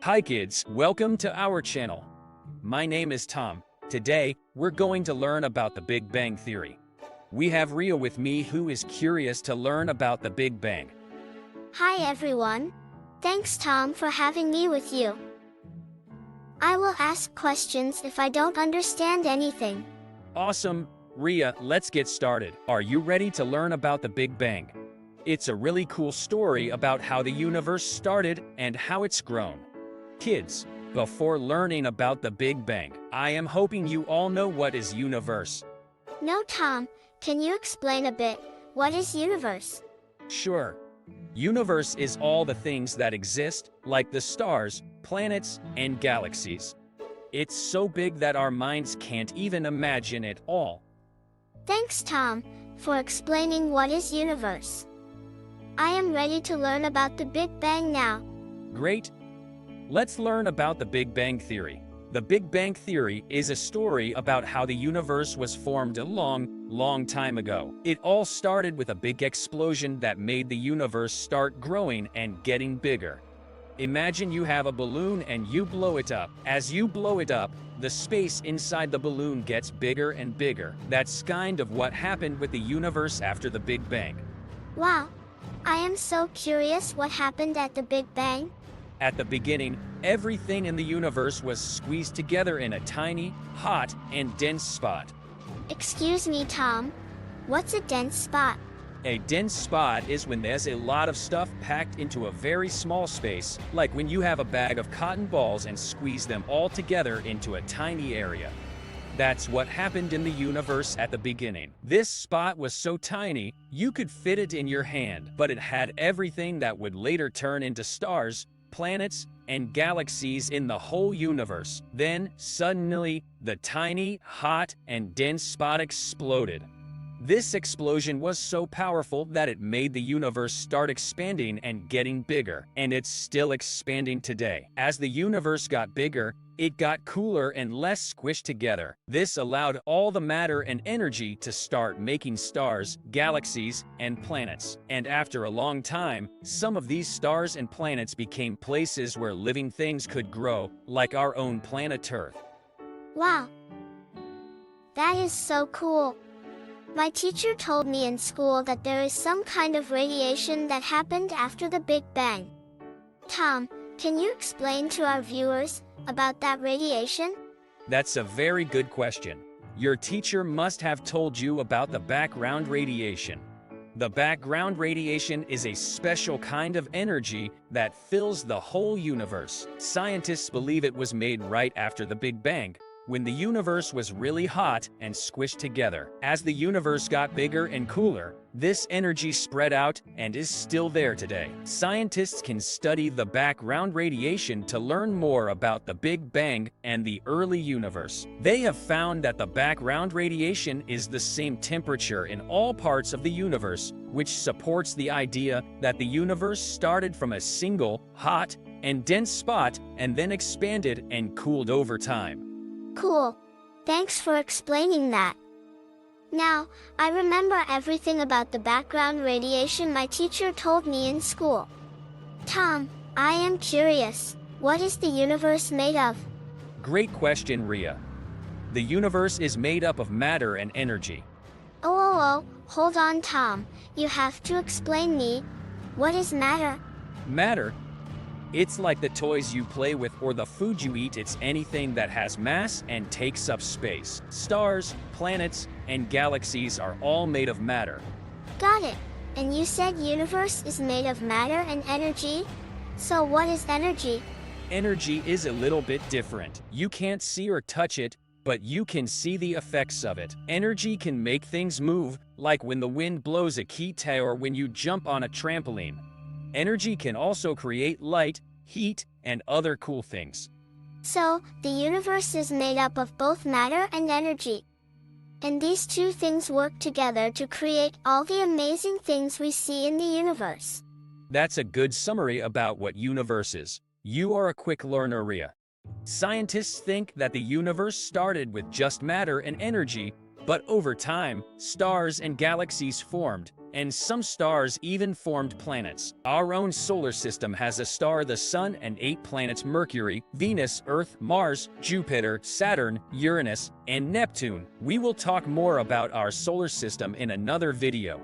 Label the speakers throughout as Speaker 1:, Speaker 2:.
Speaker 1: Hi kids, welcome to our channel. My name is Tom. Today, we're going to learn about the Big Bang Theory. We have Ria with me who is curious to learn about the Big Bang.
Speaker 2: Hi everyone. Thanks Tom for having me with you. I will ask questions if I don't understand anything.
Speaker 1: Awesome. Ria, let's get started. Are you ready to learn about the Big Bang? It's a really cool story about how the universe started and how it's grown. Kids, before learning about the Big Bang, I am hoping you all know what is universe.
Speaker 2: No Tom, can you explain a bit? What is universe?
Speaker 1: Sure. Universe is all the things that exist, like the stars, planets, and galaxies. It's so big that our minds can't even imagine it all.
Speaker 2: Thanks Tom, for explaining what is universe. I am ready to learn about the Big Bang now.
Speaker 1: Great. Let's learn about the Big Bang Theory. The Big Bang Theory is a story about how the universe was formed a long time ago. It all started with a big explosion that made the universe start growing and getting bigger. Imagine you have a balloon and you blow it up. As you blow it up, the space inside the balloon gets bigger and bigger. That's kind of what happened with the universe after the Big Bang.
Speaker 2: Wow. I am so curious what happened at the Big Bang.
Speaker 1: At the beginning, everything in the universe was squeezed together in a tiny, hot, and dense spot.
Speaker 2: Excuse me Tom. What's a dense spot?
Speaker 1: A dense spot is when there's a lot of stuff packed into a very small space, like when you have a bag of cotton balls and squeeze them all together into a tiny area. That's what happened in the universe at the beginning. This spot was so tiny, you could fit it in your hand, but it had everything that would later turn into stars, planets, and galaxies in the whole universe. Then, suddenly, the tiny, hot, and dense spot exploded. This explosion was so powerful that it made the universe start expanding and getting bigger, and it's still expanding today. As the universe got bigger, it got cooler and less squished together. This allowed all the matter and energy to start making stars, galaxies, and planets. And after a long time, some of these stars and planets became places where living things could grow, like our own planet Earth.
Speaker 2: Wow. That is so cool. My teacher told me in school that there is some kind of radiation that happened after the Big Bang. Tom, can you explain to our viewers about that radiation?
Speaker 1: That's a very good question. Your teacher must have told you about the background radiation. The background radiation is a special kind of energy that fills the whole universe. Scientists believe it was made right after the Big Bang, when the universe was really hot and squished together. As the universe got bigger and cooler, this energy spread out and is still there today. Scientists can study the background radiation to learn more about the Big Bang and the early universe. They have found that the background radiation is the same temperature in all parts of the universe, which supports the idea that the universe started from a single, hot, and dense spot and then expanded and cooled over time.
Speaker 2: Cool. Thanks for explaining that. Now, I remember everything about the background radiation my teacher told me in school. Tom, I am curious. What is the universe made of?
Speaker 1: Great question, Ria. The universe is made up of matter and energy.
Speaker 2: Oh, hold on Tom. You have to explain me. What is matter?
Speaker 1: Matter? It's like the toys you play with or the food you eat. It's anything that has mass and takes up space. Stars, planets, and galaxies are all made of matter.
Speaker 2: Got it. And you said universe is made of matter and energy? So what is energy?
Speaker 1: Energy is a little bit different. You can't see or touch it, but you can see the effects of it. Energy can make things move, like when the wind blows a kite or when you jump on a trampoline. Energy can also create light, heat, and other cool things.
Speaker 2: So, the universe is made up of both matter and energy. And these two things work together to create all the amazing things we see in the universe.
Speaker 1: That's a good summary about what universe is. You are a quick learner, Ria. Scientists think that the universe started with just matter and energy, but over time, stars and galaxies formed, and some stars even formed planets. Our own solar system has a star, the Sun, and 8 planets: Mercury, Venus, Earth, Mars, Jupiter, Saturn, Uranus, and Neptune. We will talk more about our solar system in another video.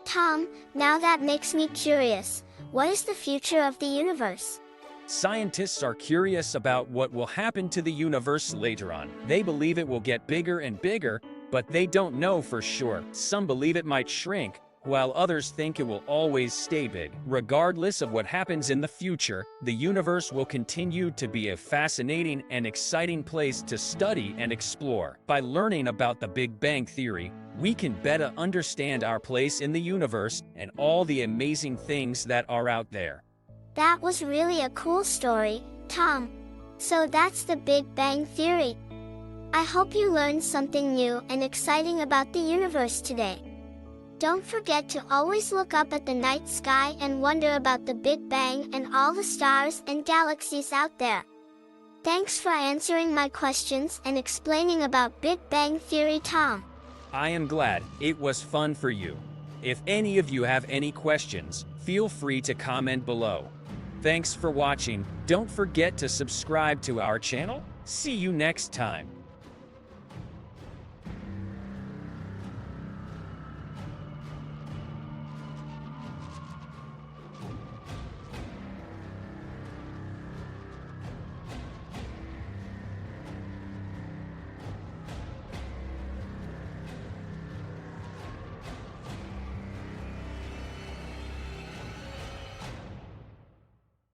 Speaker 2: Tom, now that makes me curious. What is the future of the universe?
Speaker 1: Scientists are curious about what will happen to the universe later on. They believe it will get bigger and bigger, but they don't know for sure. Some believe it might shrink, while others think it will always stay big. Regardless of what happens in the future, the universe will continue to be a fascinating and exciting place to study and explore. By learning about the Big Bang Theory, we can better understand our place in the universe and all the amazing things that are out there.
Speaker 2: That was really a cool story, Tom. So that's the Big Bang Theory. I hope you learned something new and exciting about the universe today. Don't forget to always look up at the night sky and wonder about the Big Bang and all the stars and galaxies out there. Thanks for answering my questions and explaining about Big Bang Theory, Tom.
Speaker 1: I am glad it was fun for you. If any of you have any questions, feel free to comment below. Thanks for watching. Don't forget to subscribe to our channel. See you next time.